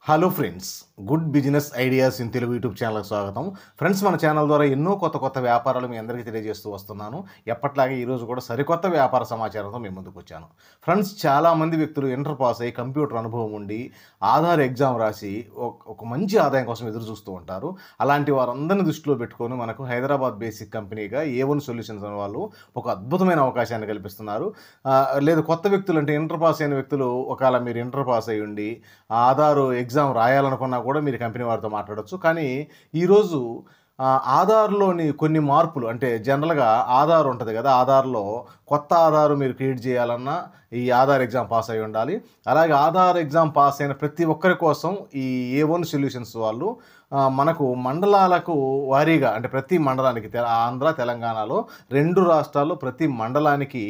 Hello friends, good business ideas in Telugu YouTube ఛానల్కి స్వాగతం. Friends, మన ఛానల్ ద్వారా ఎన్నో కొత్త వ్యాపారాలు మీ అందరికీ తెలియజేస్తూ వస్తున్నాను. ఎప్పట్లాగే ఈరోజు కూడా సరికొత్త వ్యాపార సమాచారంతో మీ ముందుకు వచ్చాను. ఫ్రెండ్స్, చాలామంది వ్యక్తులు ఇంటర్ పాస్ అయ్యి కంప్యూటర్ అనుభవం ఉండి ఆధార్ ఎగ్జామ్ రాసి ఒక మంచి ఆదాయం కోసం ఎదురు చూస్తూ ఉంటారు. అలాంటి వారందరిని దృష్టిలో పెట్టుకొని మనకు హైదరాబాద్ బేసిక్ కంపెనీగా A1 సొల్యూషన్స్ అనే వాళ్ళు ఒక అద్భుతమైన అవకాశాన్ని కల్పిస్తున్నారు. లేదు, కొత్త వ్యక్తులు అంటే ఇంటర్ పాస్ అయిన వ్యక్తులు, ఒకవేళ మీరు ఇంటర్ పాస్ అయ్యి ఉండి ఆధార్ ఎగ్జామ్ రాయాలనుకున్నా కూడా మీరు కంపెనీ వారితో మాట్లాడొచ్చు. కానీ ఈరోజు ఆధార్‌లోని కొన్ని మార్పులు, అంటే జనరల్‌గా ఆధార్ ఉంటుంది కదా, ఆధార్‌లో కొత్త ఆధార్ మీరు క్రియేట్ చేయాలన్నా ఈ ఆధార్ ఎగ్జామ్ పాస్ అయ్యి ఉండాలి. అలాగే ఆధార్ ఎగ్జామ్ పాస్ అయిన ప్రతి ఒక్కరి కోసం ఈ A1 సొల్యూషన్స్ వాళ్ళు మనకు మండలాలకు వారీగా, అంటే ప్రతి మండలానికి ఆంధ్ర, తెలంగాణలో 2 రాష్ట్రాల్లో ప్రతి మండలానికి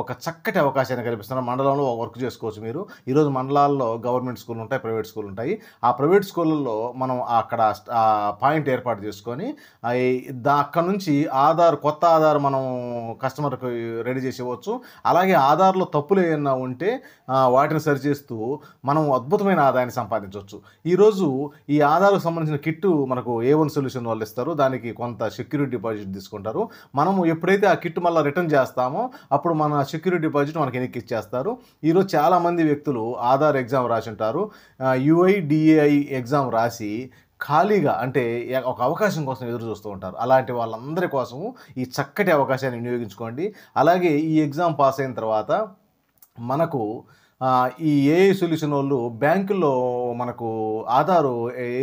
ఒక చక్కటి అవకాశాన్ని కల్పిస్తున్నారు. మండలంలో వర్క్ చేసుకోవచ్చు మీరు. ఈరోజు మండలాల్లో గవర్నమెంట్ స్కూల్ ఉంటాయి, ప్రైవేట్ స్కూల్ ఉంటాయి. ఆ ప్రైవేట్ స్కూళ్ళల్లో మనం అక్కడ పాయింట్ ఏర్పాటు చేసుకొని అక్కడ నుంచి కొత్త ఆధార్ మనం కస్టమర్కి రెడీ చేసి ఇవ్వచ్చు. అలాగే ఆధార్లో తప్పులు ఏమన్నా ఉంటే వాటిని సరిచేస్తూ మనం అద్భుతమైన ఆదాయాన్ని సంపాదించవచ్చు. ఈరోజు ఈ ఆధార్కు సంబంధించిన కిట్టు మనకు A1 సొల్యూషన్ వాళ్ళు ఇస్తారు. దానికి కొంత సెక్యూరిటీ డిపాజిట్ తీసుకుంటారు. మనము ఎప్పుడైతే ఆ కిట్ మళ్ళీ రిటర్న్ చేస్తామో అప్పుడు మన సెక్యూరిటీ డిపాజిట్ మనకి వెనక్కి ఇచ్చేస్తారు. ఈరోజు చాలామంది వ్యక్తులు ఆధార్ ఎగ్జామ్ రాసి ఉంటారు. UIDAI ఎగ్జామ్ రాసి ఖాళీగా, అంటే ఒక అవకాశం కోసం ఎదురు చూస్తూ ఉంటారు. అలాంటి వాళ్ళందరి కోసము ఈ చక్కటి అవకాశాన్ని వినియోగించుకోండి. అలాగే ఈ ఎగ్జామ్ పాస్ అయిన తర్వాత మనకు ఈ AI సొల్యూషన్ వాళ్ళు బ్యాంకుల్లో మనకు ఆధారు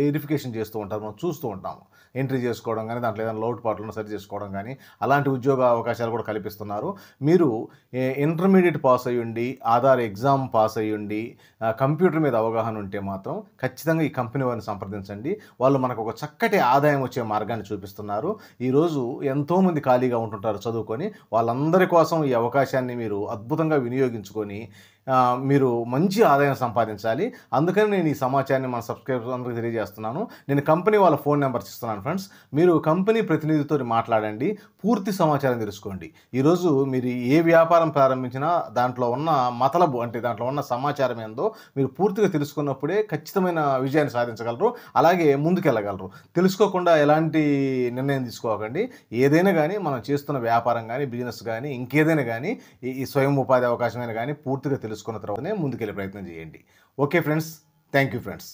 వెరిఫికేషన్ చేస్తూ ఉంటారు. మనం చూస్తూ ఉంటాము. ఎంట్రీ చేసుకోవడం కానీ, దాంట్లో ఏదైనా లోటుపాట్లను సరి చేసుకోవడం కానీ, అలాంటి ఉద్యోగ అవకాశాలు కూడా కల్పిస్తున్నారు. మీరు ఇంటర్మీడియట్ పాస్ అయ్యుండి, ఆధార్ ఎగ్జామ్ పాస్ అయ్యుండి, కంప్యూటర్ మీద అవగాహన ఉంటే మాత్రం ఖచ్చితంగా ఈ కంపెనీ వారిని సంప్రదించండి. వాళ్ళు మనకు ఒక చక్కటి ఆదాయం వచ్చే మార్గాన్ని చూపిస్తున్నారు. ఈరోజు ఎంతోమంది ఖాళీగా ఉంటుంటారు చదువుకొని. వాళ్ళందరి కోసం ఈ అవకాశాన్ని మీరు అద్భుతంగా వినియోగించుకొని మీరు మంచి ఆదాయం సంపాదించాలి. అందుకని నేను ఈ సమాచారాన్ని మన సబ్స్క్రైబర్స్ అందరికీ తెలియజేస్తున్నాను. నేను కంపెనీ వాళ్ళ ఫోన్ నెంబర్స్ ఇస్తున్నాను. ఫ్రెండ్స్, మీరు కంపెనీ ప్రతినిధితో మాట్లాడండి, పూర్తి సమాచారం తెలుసుకోండి. ఈరోజు మీరు ఏ వ్యాపారం ప్రారంభించినా దాంట్లో ఉన్న మతలబు, అంటే దాంట్లో ఉన్న సమాచారం ఏందో మీరు పూర్తిగా తెలుసుకున్నప్పుడే ఖచ్చితమైన విజయాన్ని సాధించగలరు. అలాగే ముందుకెళ్ళగలరు. తెలుసుకోకుండా ఎలాంటి నిర్ణయం తీసుకోకండి. ఏదైనా కానీ మనం చేస్తున్న వ్యాపారం కానీ, బిజినెస్ కానీ, ఇంకేదైనా కానీ, ఈ స్వయం ఉపాధి అవకాశమైన కానీ పూర్తిగా తెలుసుకున్న తర్వాతనే ముందుకెళ్ళే ప్రయత్నం చేయండి. Okay friends, thank you friends.